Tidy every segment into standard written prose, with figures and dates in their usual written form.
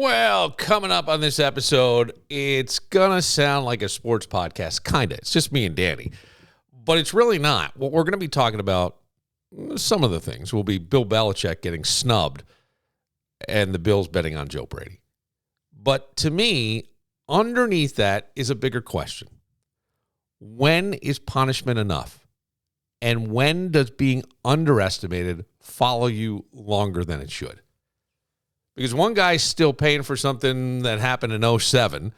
Well, coming up on this episode, it's going to sound like a sports podcast, kind of. It's just me and Danny. But it's really not. What we're going to be talking about, some of the things, will be Bill Belichick getting snubbed and the Bills betting on Joe Brady. But to me, underneath that is a bigger question. When is punishment enough? And when does being underestimated follow you longer than it should? Because one guy's still paying for something that happened in 2007,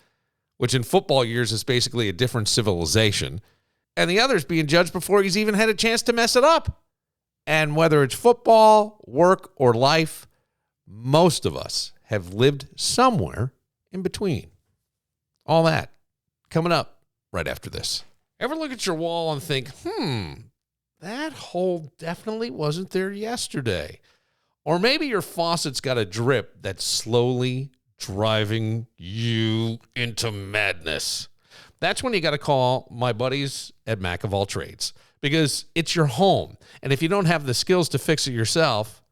which in football years is basically a different civilization, and the other's being judged before he's even had a chance to mess it up. And whether it's football, work, or life, most of us have lived somewhere in between. All that coming up right after this. Ever look at your wall and think, that hole definitely wasn't there yesterday? Or maybe your faucet's got a drip that's slowly driving you into madness. That's when you got to call my buddies at Mac of All Trades, because it's your home. And if you don't have the skills to fix it yourself,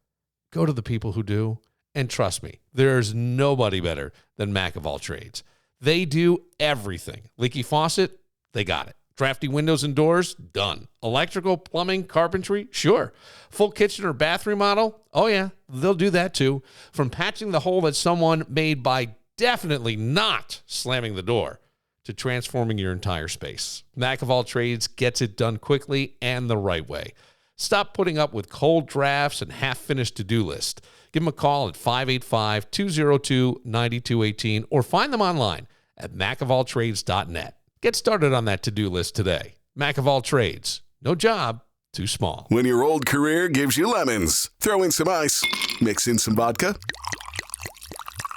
go to the people who do. And trust me, there's nobody better than Mac of All Trades. They do everything. Leaky faucet, they got it. Drafty windows and doors, done. Electrical, plumbing, carpentry, sure. Full kitchen or bathroom model, oh yeah, they'll do that too. From patching the hole that someone made by definitely not slamming the door to transforming your entire space. Mac of All Trades gets it done quickly and the right way. Stop putting up with cold drafts and half-finished to-do lists. Give them a call at 585-202-9218 or find them online at macofalltrades.net. Get started on that to-do list today. Mac of All Trades. No job too small. When your old career gives you lemons, throw in some ice, mix in some vodka,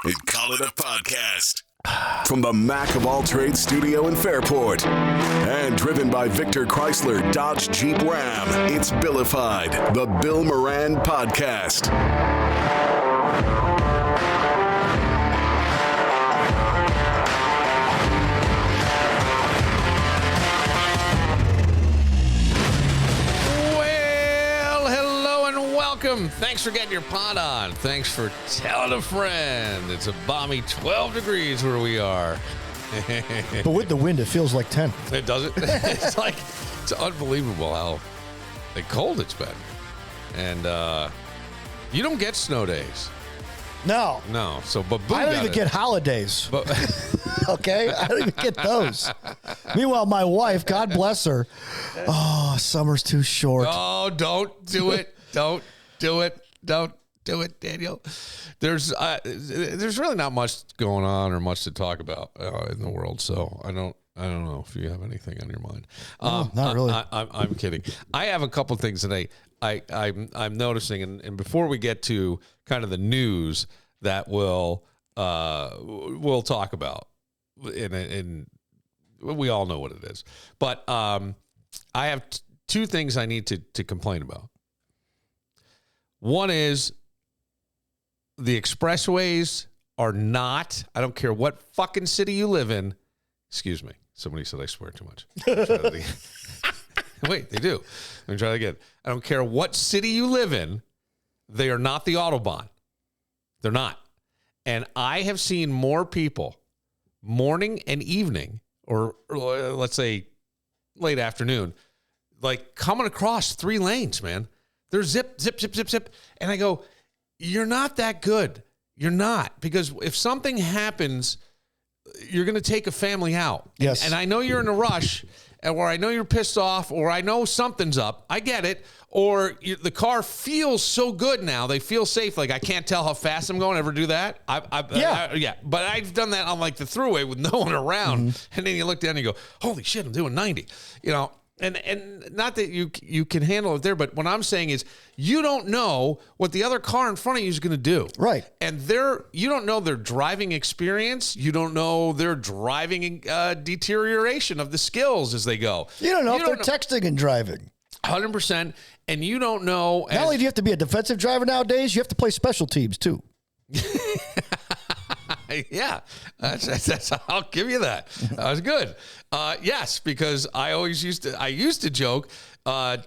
and call it a podcast. From the Mac of All Trades studio in Fairport and driven by Victor Chrysler Dodge Jeep Ram, it's Billified, the Bill Moran Podcast. Welcome. Thanks for getting your pot on. Thanks for telling a friend. It's a balmy 12 degrees where we are. But with the wind, it feels like 10. It doesn't. It's unbelievable how cold it's been. And you don't get snow days. No. So, but I don't even get holidays. But okay? I don't even get those. Meanwhile, my wife, God bless her, summer's too short. Oh, don't do it. Don't do it. Don't do it, Daniel. There's really not much going on or much to talk about in the world, so I don't know if you have anything on your mind. Not really. I'm kidding. I have a couple things that I'm noticing, and before we get to kind of the news that we'll talk about, and we all know what it is, but I have two things I need to complain about. One is the expressways are not, I don't care what fucking city you live in. Excuse me. Somebody said I swear too much. Wait, they do. Let me try that again. I don't care what city you live in. They are not the Autobahn. They're not. And I have seen more people morning and evening, or let's say late afternoon, like coming across 3 lanes, man. They're zip, zip, zip, zip, zip. And I go, you're not that good. You're not. Because if something happens, you're going to take a family out. Yes. And I know you're in a rush, or I know you're pissed off, or I know something's up. I get it. Or the car feels so good now. They feel safe. Like, I can't tell how fast I'm going. Ever do that? Yeah. But I've done that on, like, the throughway with no one around. Mm-hmm. And then you look down and you go, holy shit, I'm doing 90. You know? And not that you can handle it there, but what I'm saying is you don't know what the other car in front of you is going to do. Right. And you don't know their driving experience. You don't know their driving deterioration of the skills as they go. You don't know if they're texting and driving. 100%. And you don't know. Not only do you have to be a defensive driver nowadays, you have to play special teams too. Yeah, that's I'll give you that. That was good. Yes, because I used to joke, driving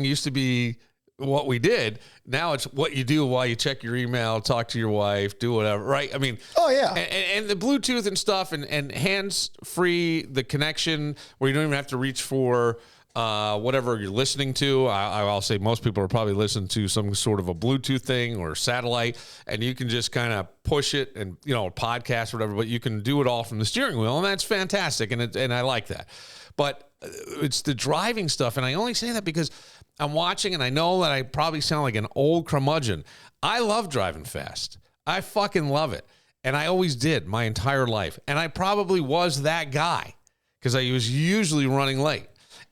used to be what we did. Now it's what you do while you check your email, talk to your wife, do whatever, right? I mean, oh yeah, and the Bluetooth and stuff, and hands free, the connection where you don't even have to reach for whatever you're listening to. I'll say most people are probably listening to some sort of a Bluetooth thing or satellite, and you can just kind of push it and, a podcast or whatever, but you can do it all from the steering wheel, and that's fantastic, and I like that. But it's the driving stuff, and I only say that because I'm watching, and I know that I probably sound like an old curmudgeon. I love driving fast. I fucking love it, and I always did my entire life, and I probably was that guy because I was usually running late.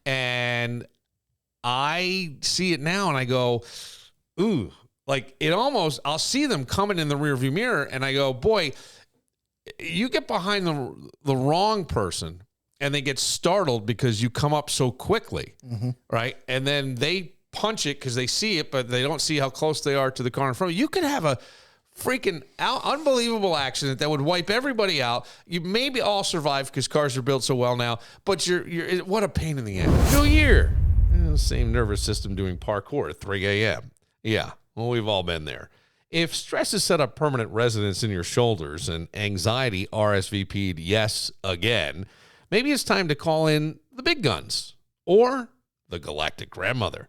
And I see it now and I go, ooh, like it almost, I'll see them coming in the rearview mirror and I go, boy, you get behind the wrong person and they get startled because you come up so quickly, right? And then they punch it because they see it, but they don't see how close they are to the car in front of you. You could have a freaking unbelievable accident that would wipe everybody out. You maybe all survive because cars are built so well now, but you're what a pain in the ass. New year, same nervous system doing parkour at 3 a.m. Yeah, well, we've all been there. If stress has set up permanent residence in your shoulders and anxiety RSVP'd yes again, maybe it's time to call in the big guns or the galactic grandmother.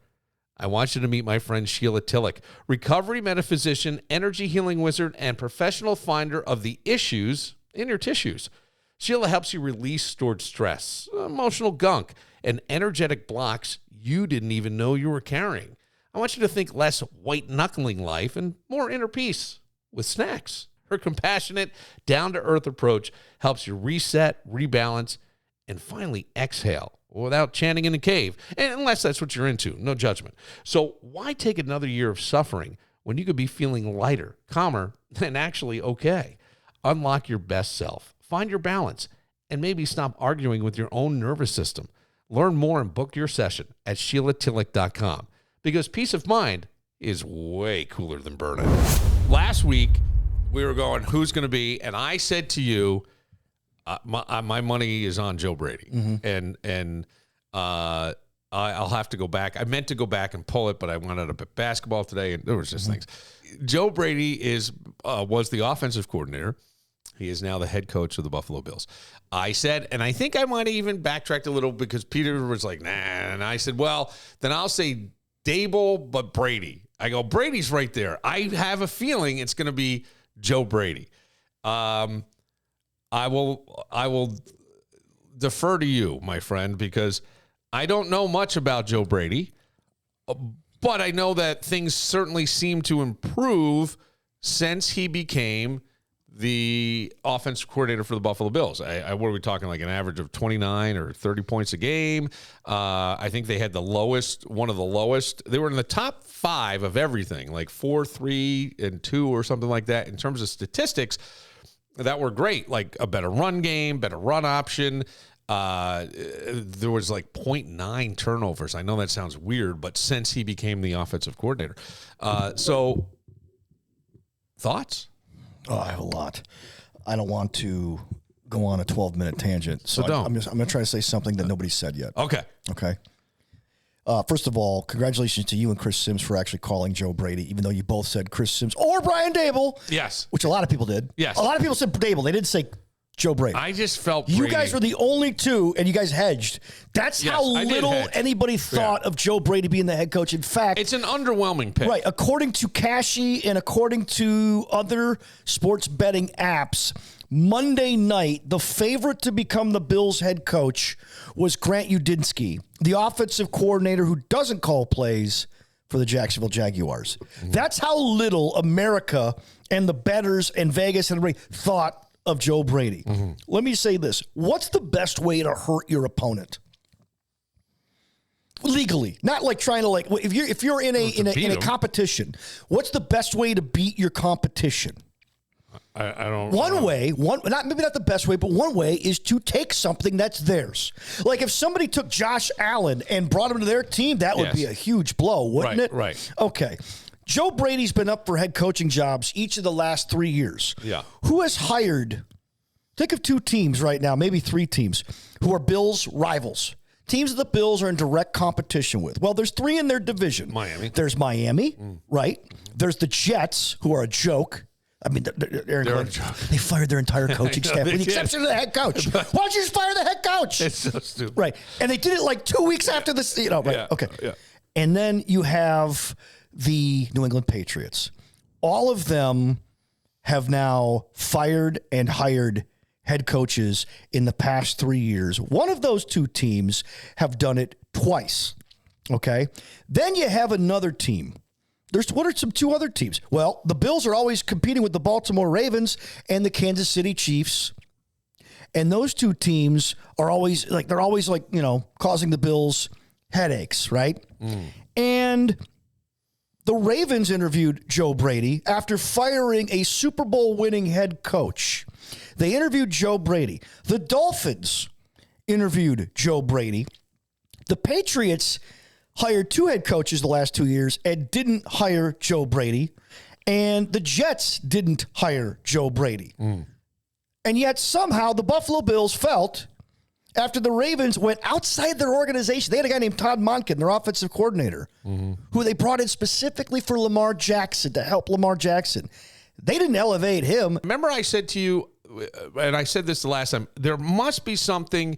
I want you to meet my friend Sheila Tillich, recovery metaphysician, energy healing wizard, and professional finder of the issues in your tissues. Sheila helps you release stored stress, emotional gunk, and energetic blocks you didn't even know you were carrying. I want you to think less white-knuckling life and more inner peace with snacks. Her compassionate, down-to-earth approach helps you reset, rebalance, and finally exhale without chanting in a cave, unless that's what you're into. No judgment. So why take another year of suffering when you could be feeling lighter, calmer, and actually okay? Unlock your best self, find your balance, and maybe stop arguing with your own nervous system. Learn more and book your session at SheilaTillich.com because peace of mind is way cooler than burnout. Last week, we were going, who's going to be, and I said to you, my money is on Joe Brady, and I'll have to go back. I meant to go back and pull it, but I wanted to bet basketball today, and there was just things. Joe Brady was the offensive coordinator. He is now the head coach of the Buffalo Bills. I said, and I think I might have even backtracked a little because Peter was like, nah, and I said, well, then I'll say Dable, but Brady. I go, Brady's right there. I have a feeling it's going to be Joe Brady. I will defer to you, my friend, because I don't know much about Joe Brady, but I know that things certainly seem to improve since he became the offensive coordinator for the Buffalo Bills. What are we talking, like an average of 29 or 30 points a game? I think they had one of the lowest. They were in the top 5 of everything, like 4, 3, and 2 or something like that in terms of statistics. That were great, like a better run game, better run option. There was like 0.9 turnovers. I know that sounds weird, but since he became the offensive coordinator. So, thoughts? Oh, I have a lot. I don't want to go on a 12-minute tangent. So don't. I'm going to try to say something that nobody said yet. Okay. First of all, congratulations to you and Chris Sims for actually calling Joe Brady, even though you both said Chris Sims or Brian Dable. Yes. Which a lot of people did. Yes. A lot of people said Dable. They didn't say Joe Brady. I just felt Brady. You guys were the only two, and you guys hedged. That's how little anybody thought of Joe Brady being the head coach. In fact, it's an underwhelming pick. Right. According to Cashy and according to other sports betting apps, Monday night, the favorite to become the Bills head coach was Grant Udinski, the offensive coordinator who doesn't call plays for the Jacksonville Jaguars. That's how little America and the bettors and Vegas and everybody thought of Joe Brady. Let me say this. What's the best way to hurt your opponent? Legally, not like trying to if you're in a competition, what's the best way to beat your competition? I don't. One way, maybe not the best way, but one way is to take something that's theirs. Like if somebody took Josh Allen and brought him to their team, that would be a huge blow, wouldn't it? Right. Okay. Joe Brady's been up for head coaching jobs each of the last 3 years. Yeah. Who has hired? Think of 2 teams right now, maybe 3 teams who are Bills rivals. teams that the Bills are in direct competition with. Well, there's 3 in their division. Miami. There's Miami, right? There's the Jets, who are a joke. I mean, they're a joke. They fired their entire coaching staff, with the exception of the head coach. Why don't you just fire the head coach? It's so stupid. Right. And they did it like 2 weeks after this, right? Yeah, okay. Yeah. And then you have the New England Patriots. All of them have now fired and hired head coaches in the past 3 years. One of those 2 teams have done it twice. Okay. Then you have another team. What are some 2 other teams? Well, the Bills are always competing with the Baltimore Ravens and the Kansas City Chiefs. And those 2 teams are always causing the Bills headaches, right? And the Ravens interviewed Joe Brady after firing a Super Bowl winning head coach. They interviewed Joe Brady. The Dolphins interviewed Joe Brady. The Patriots hired 2 head coaches the last 2 years and didn't hire Joe Brady. And the Jets didn't hire Joe Brady. And yet somehow the Buffalo Bills felt, after the Ravens went outside their organization, they had a guy named Todd Monken, their offensive coordinator, who they brought in specifically for Lamar Jackson, to help Lamar Jackson. They didn't elevate him. Remember I said to you, and I said this the last time, there must be something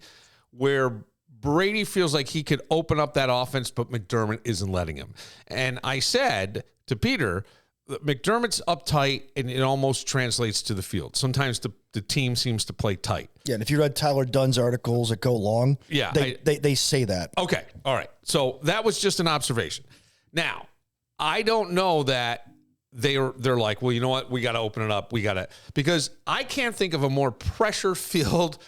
where Brady feels like he could open up that offense, but McDermott isn't letting him. And I said to Peter, McDermott's uptight, and it almost translates to the field. Sometimes the team seems to play tight. Yeah, and if you read Tyler Dunn's articles that go long, they say that. Okay, all right. So that was just an observation. Now, I don't know that they're like, well, you know what? We got to open it up. Because I can't think of a more pressure-filled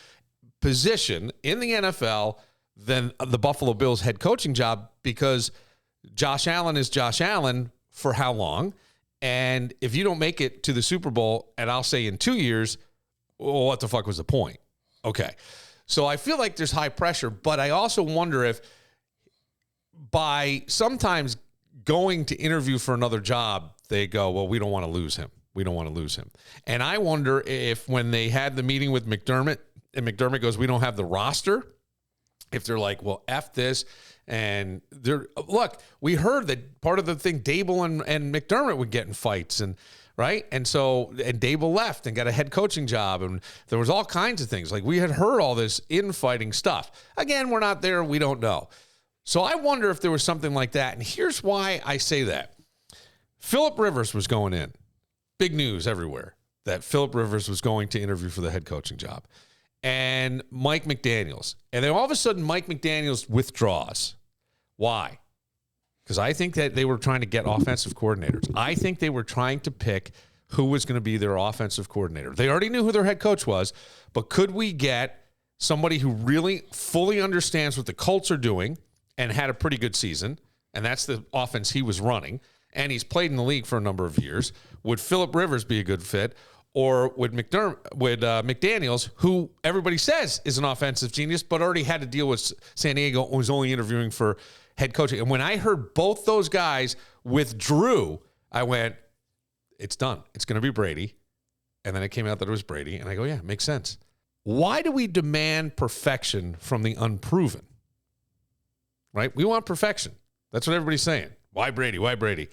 position in the NFL than the Buffalo Bills head coaching job, because Josh Allen is Josh Allen for how long? And if you don't make it to the Super Bowl, and I'll say in 2 years, well, what the fuck was the point? Okay. So I feel like there's high pressure, but I also wonder if by sometimes going to interview for another job, they go, well, we don't want to lose him. We don't want to lose him. And I wonder if when they had the meeting with McDermott, and McDermott goes, we don't have the roster, if they're like, well, F this. And look, we heard that part of the thing, Dable and McDermott would get in fights, and right. And Dable left and got a head coaching job. And there was all kinds of things. Like, we had heard all this infighting stuff. Again, we're not there. We don't know. So I wonder if there was something like that. And here's why I say that. Phillip Rivers was going in. Big news everywhere that Phillip Rivers was going to interview for the head coaching job. And Mike McDaniels. And then all of a sudden, Mike McDaniels withdraws. Why? Because I think that they were trying to get offensive coordinators. I think they were trying to pick who was going to be their offensive coordinator. They already knew who their head coach was, but could we get somebody who really fully understands what the Colts are doing and had a pretty good season, and that's the offense he was running, and he's played in the league for a number of years? Would Phillip Rivers be a good fit? Or would McDaniels, who everybody says is an offensive genius, but already had to deal with San Diego and was only interviewing for head coaching? And when I heard both those guys withdrew, I went, it's done. It's going to be Brady. And then it came out that it was Brady. And I go, yeah, makes sense. Why do we demand perfection from the unproven? Right? We want perfection. That's what everybody's saying. Why Brady? Why Brady?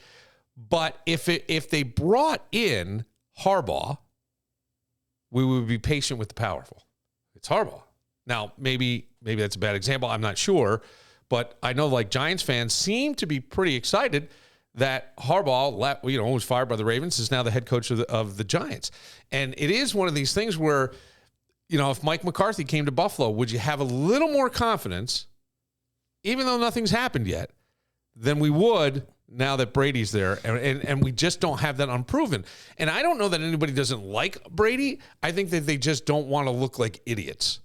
But if they brought in Harbaugh, we would be patient with the powerful. It's Harbaugh. Now, maybe that's a bad example. I'm not sure. But I know, like, Giants fans seem to be pretty excited that Harbaugh was fired by the Ravens, is now the head coach of the Giants. And it is one of these things where, if Mike McCarthy came to Buffalo, would you have a little more confidence, even though nothing's happened yet, than we would now that Brady's there, and we just don't have that unproven. And I don't know that anybody doesn't like Brady. I think that they just don't want to look like idiots.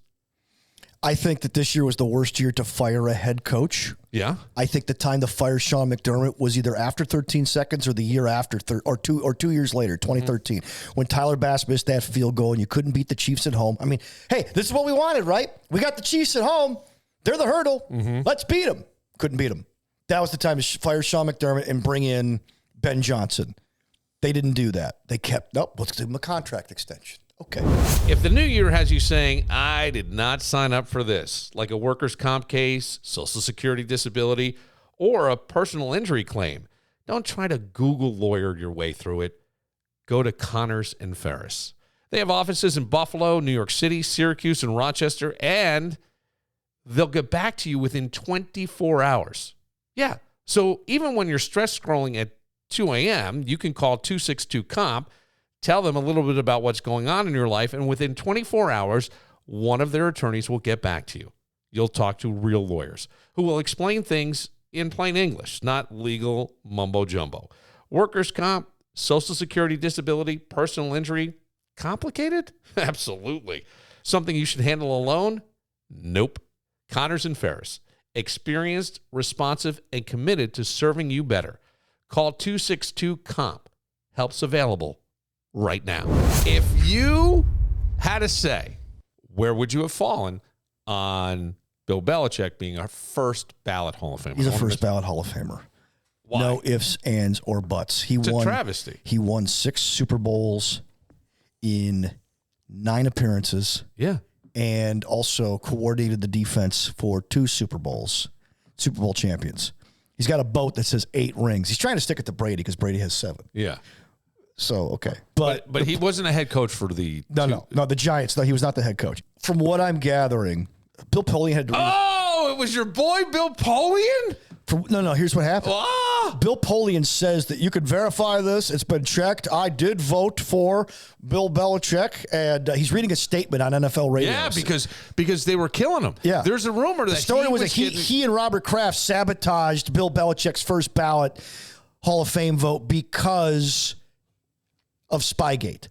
I think that this year was the worst year to fire a head coach. Yeah. I think the time to fire Sean McDermott was either after 13 seconds or the year after, or 2 years later, 2013, when Tyler Bass missed that field goal and you couldn't beat the Chiefs at home. I mean, hey, this is what we wanted, right? We got the Chiefs at home. They're the hurdle. Let's beat them. Couldn't beat them. That was the time to fire Sean McDermott and bring in Ben Johnson. They didn't do that. They kept, let's give him a contract extension. Okay. If the new year has you saying, I did not sign up for this, like a workers' comp case, Social Security disability, or a personal injury claim, don't try to Google lawyer your way through it. Go to Connors and Ferris. They have offices in Buffalo, New York City, Syracuse, and Rochester, and they'll get back to you within 24 hours. Yeah. So even when you're stress scrolling at 2 a.m., you can call 262-COMP, tell them a little bit about what's going on in your life, and within 24 hours, one of their attorneys will get back to you. You'll talk to real lawyers who will explain things in plain English, not legal mumbo-jumbo. Workers' comp, Social Security disability, personal injury, complicated? Absolutely. Something you should handle alone? Nope. Connors and Ferris. Experienced, responsive, and committed to serving you better. Call 262-COMP. Help's available right now. If you had to say, where would you have fallen on Bill Belichick being our first ballot Hall of Famer? He's a first ballot Hall of Famer. Why? No ifs, ands, or buts. It's a travesty. He won 6 Super Bowls in 9 appearances. Yeah. And also coordinated the defense for 2 Super Bowls, Super Bowl champions. He's got a boat that says 8 rings. He's trying to stick it to Brady because Brady has 7. Yeah. So, okay. But he wasn't a head coach for the... No, the Giants. No, he was not the head coach. From what I'm gathering, Bill Polian had to... Oh, it was your boy Bill Polian? No, here's what happened. Bill Polian says that you could verify this. It's been checked. I did vote for Bill Belichick, and he's reading a statement on NFL radio. Yeah, because they were killing him. Yeah. There's a rumor that the story was that he and Robert Kraft sabotaged Bill Belichick's first ballot Hall of Fame vote because of Spygate.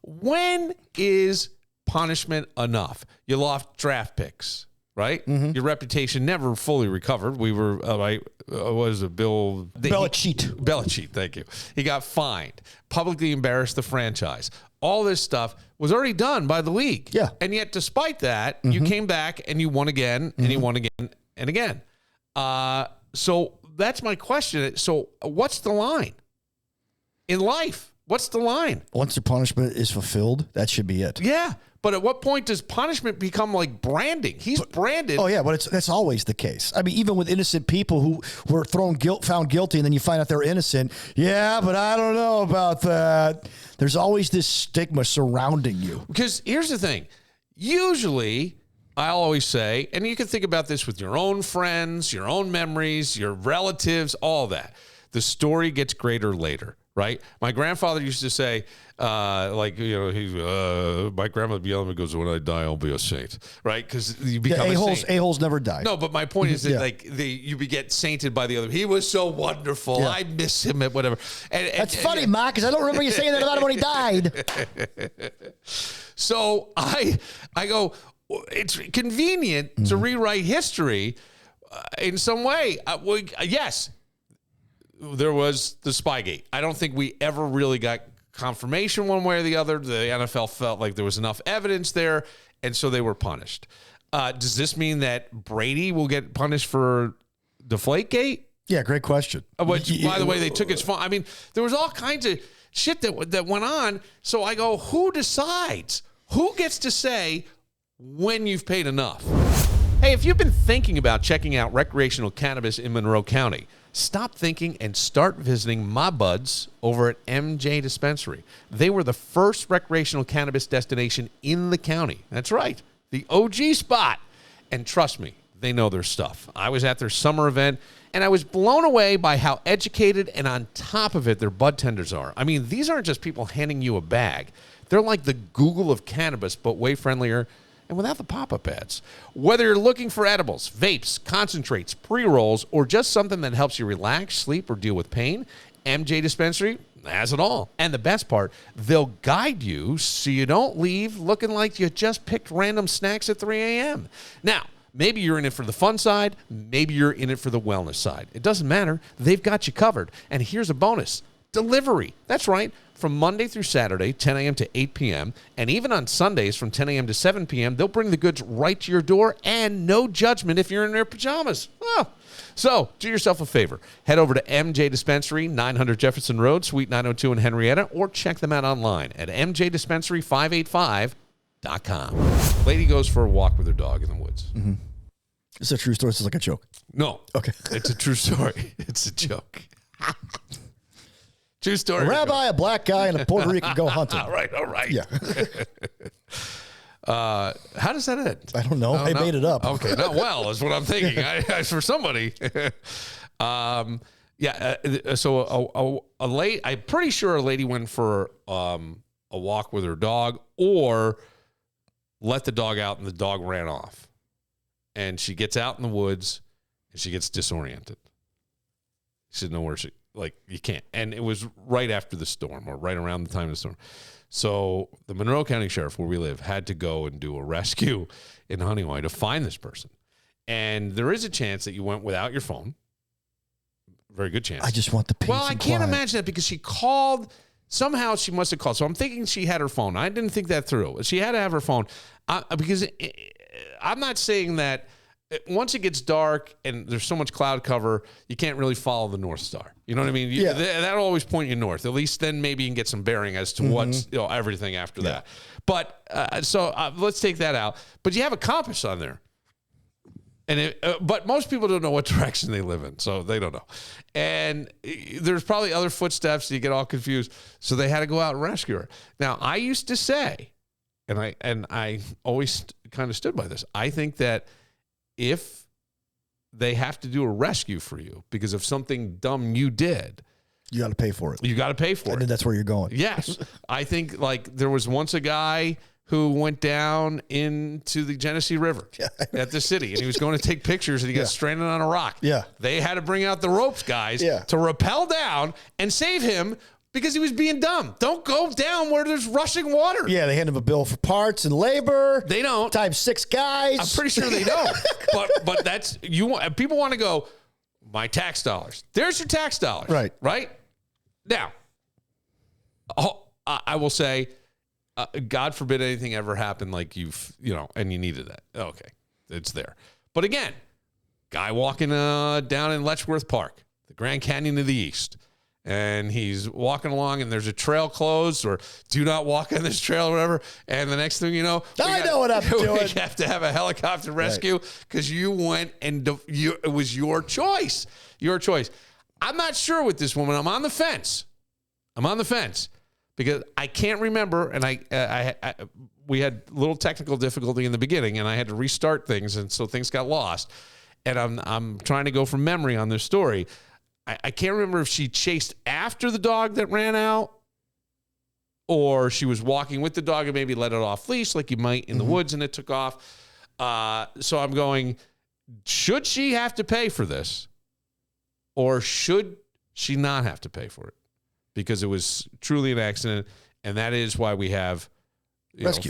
When is punishment enough? You lost draft picks, right? Mm-hmm. Your reputation never fully recovered. We were, Belichick, thank you. He got fined, publicly embarrassed the franchise. All this stuff was already done by the league. Yeah. And yet, despite that, you came back and you won again, and you won again and again. So that's my question. So what's the line in life? What's the line? Once the punishment is fulfilled, that should be it. Yeah, but at what point does punishment become like branding? He's branded. Oh yeah, but that's always the case. I mean, even with innocent people who were found guilty, and then you find out they're innocent. Yeah, but I don't know about that. There's always this stigma surrounding you. Because here's the thing. Usually, I'll always say, and you can think about this with your own friends, your own memories, your relatives, all that. The story gets greater later. Right? My grandfather used to say, my grandmother would be yelling, goes, when I die, I'll be a saint. Right? Because you become a saint. A-holes never die. No, but my point is that you get sainted by the other. He was so wonderful. Yeah. I miss him at whatever. That's funny, Mark, because I don't remember you saying that about him when he died. So I go, it's convenient to rewrite history in some way. Yes. There was the Spygate. I don't think we ever really got confirmation one way or the other. The NFL felt like there was enough evidence there, and so they were punished. Does this mean that Brady will get punished for Deflategate? Yeah, great question. Which, by the way, they took its fun. I mean, there was all kinds of shit that went on. So I go, who decides? Who gets to say when you've paid enough? Hey, if you've been thinking about checking out recreational cannabis in Monroe County, stop thinking and start visiting my buds over at MJ Dispensary. They were the first recreational cannabis destination in the county. That's right, the OG spot. And trust me, they know their stuff. I was at their summer event, and I was blown away by how educated and on top of it their bud tenders are. I mean, these aren't just people handing you a bag. They're like the Google of cannabis, but way friendlier and without the pop-up ads. Whether you're looking for edibles, vapes, concentrates, pre-rolls, or just something that helps you relax, sleep, or deal with pain, MJ Dispensary has it all. And the best part, they'll guide you so you don't leave looking like you just picked random snacks at 3 a.m. Now, maybe you're in it for the fun side, maybe you're in it for the wellness side. It doesn't matter. They've got you covered. And here's a bonus. delivery. That's right. From Monday through Saturday, 10 a.m. to 8 p.m., and even on Sundays from 10 a.m. to 7 p.m., they'll bring the goods right to your door and no judgment if you're in their pajamas. Oh. So do yourself a favor. Head over to MJ Dispensary, 900 Jefferson Road, Suite 902 in Henrietta, or check them out online at mjdispensary585.com. Lady goes for a walk with her dog in the woods. Mm-hmm. It's a true story. It's like a joke. No. Okay. It's a true story. It's a joke. True story. A rabbi, a black guy, and a Puerto Rican go hunting. All right. Yeah. How does that end? I don't know. I made it up. Okay, not well is what I'm thinking. For somebody. So a lady, I'm pretty sure a lady went for a walk with her dog, or let the dog out and the dog ran off. And she gets out in the woods and she gets disoriented. She didn't know where you can't. And it was right after the storm, or right around the time of the storm. So the Monroe County Sheriff, where we live, had to go and do a rescue in Honeywell to find this person. And there is a chance that you went without your phone. Very good chance. I just want the peace. Well, I can't imagine that, because she called. Somehow she must have called. So I'm thinking she had her phone. I didn't think that through. She had to have her phone. Because I'm not saying that once it gets dark and there's so much cloud cover, you can't really follow the North Star. You know what I mean? Yeah. That'll always point you north. At least then maybe you can get some bearing as to what's everything after that. But so let's take that out. But you have a compass on there. And but most people don't know what direction they live in, so they don't know. And there's probably other footsteps, so you get all confused. So they had to go out and rescue her. Now, I used to say, and I always kind of stood by this, I think that if they have to do a rescue for you because of something dumb you did, you got to pay for it. You got to pay for it. And that's where you're going. Yes. I think there was once a guy who went down into the Genesee River at the city, and he was going to take pictures, and he got stranded on a rock. Yeah. They had to bring out the ropes, guys, to rappel down and save him because he was being dumb. Don't go down where there's rushing water. Yeah, they hand him a bill for parts and labor. They don't. Times 6 guys. I'm pretty sure they don't. but that's people want to go, my tax dollars. There's your tax dollars. Right. Right? Now, I will say, God forbid anything ever happened like and you needed that. Okay, it's there. But again, guy walking down in Letchworth Park, the Grand Canyon of the East, and he's walking along and there's a trail closed, or do not walk on this trail or whatever. And the next thing you know, I know what I'm doing. We have to have a helicopter rescue because you went and it was your choice. Your choice. I'm not sure with this woman. I'm on the fence. Because I can't remember, and we had a little technical difficulty in the beginning, and I had to restart things, and so things got lost. And I'm trying to go from memory on this story. I can't remember if she chased after the dog that ran out, or she was walking with the dog and maybe let it off leash like you might in the woods, and it took off. So I'm going, should she have to pay for this, or should she not have to pay for it? Because it was truly an accident, and that is why we have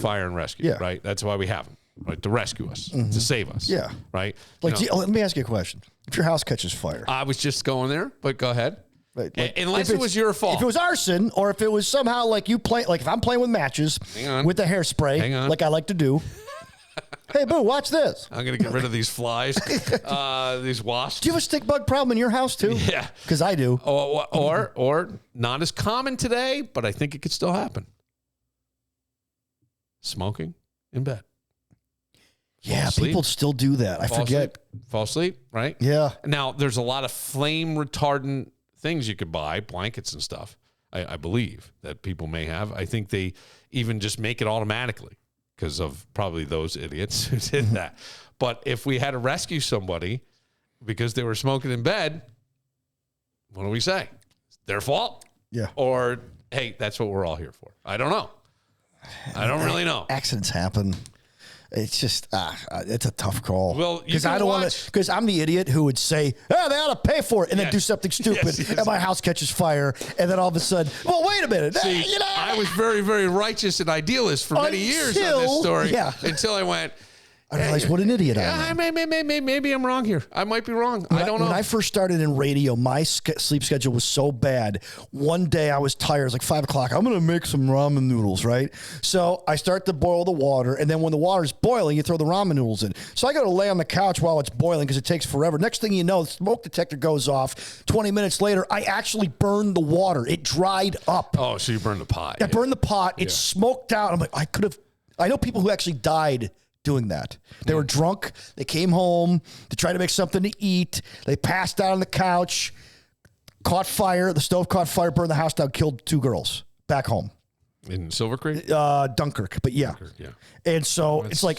fire and rescue, right? That's why we have them, right? To rescue us, to save us, right? Let me ask you a question. If your house catches fire. I was just going there, but go ahead. Right. Unless it was your fault. If it was arson, or if it was somehow like if I'm playing with matches with the hairspray, like I like to do. Hey, boo, watch this. I'm going to get rid of these flies, these wasps. Do you have a stick bug problem in your house, too? Yeah. Because I do. Or not as common today, but I think it could still happen. Smoking in bed. Yeah, people still do that. I forget. Fall asleep, right? Yeah. Now, there's a lot of flame retardant things you could buy, blankets and stuff, I believe, that people may have. I think they even just make it automatically, because of probably those idiots who did that. But if we had to rescue somebody because they were smoking in bed, what do we say? It's their fault? Yeah. Or, hey, that's what we're all here for. I don't know. I don't really know. Accidents happen. It's just, it's a tough call. Well, because I don't want to, because I'm the idiot who would say, they ought to pay for it, and then do something stupid, and my house catches fire, and then all of a sudden, well, wait a minute. See, I was very, very righteous and idealist for many years on this story until I went, I realized what an idiot I am. Maybe I'm wrong here. I might be wrong. I don't know. When I first started in radio, my sleep schedule was so bad. One day I was tired. It was like 5 o'clock. I'm going to make some ramen noodles, right? So I start to boil the water, and then when the water's boiling, you throw the ramen noodles in. So I got to lay on the couch while it's boiling because it takes forever. Next thing you know, the smoke detector goes off. 20 minutes later, I actually burned the water. It dried up. Oh, so you burned the pot. I burned the pot. It smoked out. I'm like, I know people who actually died doing that. They were drunk. They came home to try to make something to eat. They passed out on the couch, caught fire. The stove caught fire, burned the house down, killed 2 girls back home. In Silver Creek? Dunkirk, but yeah. Dunkirk, yeah. And so it's like,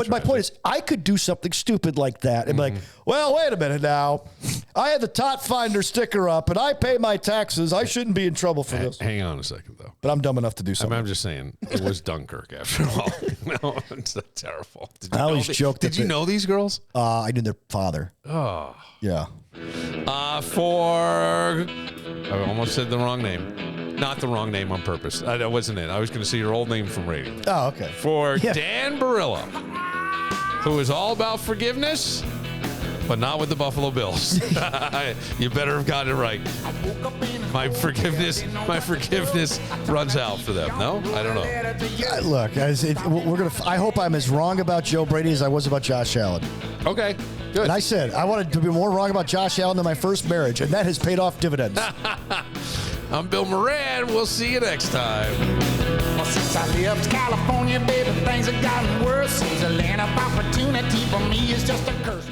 my point is, I could do something stupid like that and be like, well, wait a minute now. I had the Tot Finder sticker up and I pay my taxes. I shouldn't be in trouble for this. Hang on a second, though. But I'm dumb enough to do something. I'm just saying, it was Dunkirk after all. No, it's not terrible. I always joked. Did you know these girls? I knew their father. Oh. Yeah. I almost said the wrong name. Not the wrong name on purpose. That wasn't it. I was going to say your old name from radio. Oh, okay. For Dan Barillo, who is all about forgiveness, but not with the Buffalo Bills. You better have gotten it right. My forgiveness runs out for them. No, I don't know. Look, guys, I hope I'm as wrong about Joe Brady as I was about Josh Allen. Okay, good. And I said I wanted to be more wrong about Josh Allen than my first marriage, and that has paid off dividends. I'm Bill Moran. We'll see you next time. Well, since I left California, baby, things have gotten worse. Seems a land of opportunity for me is just a curse.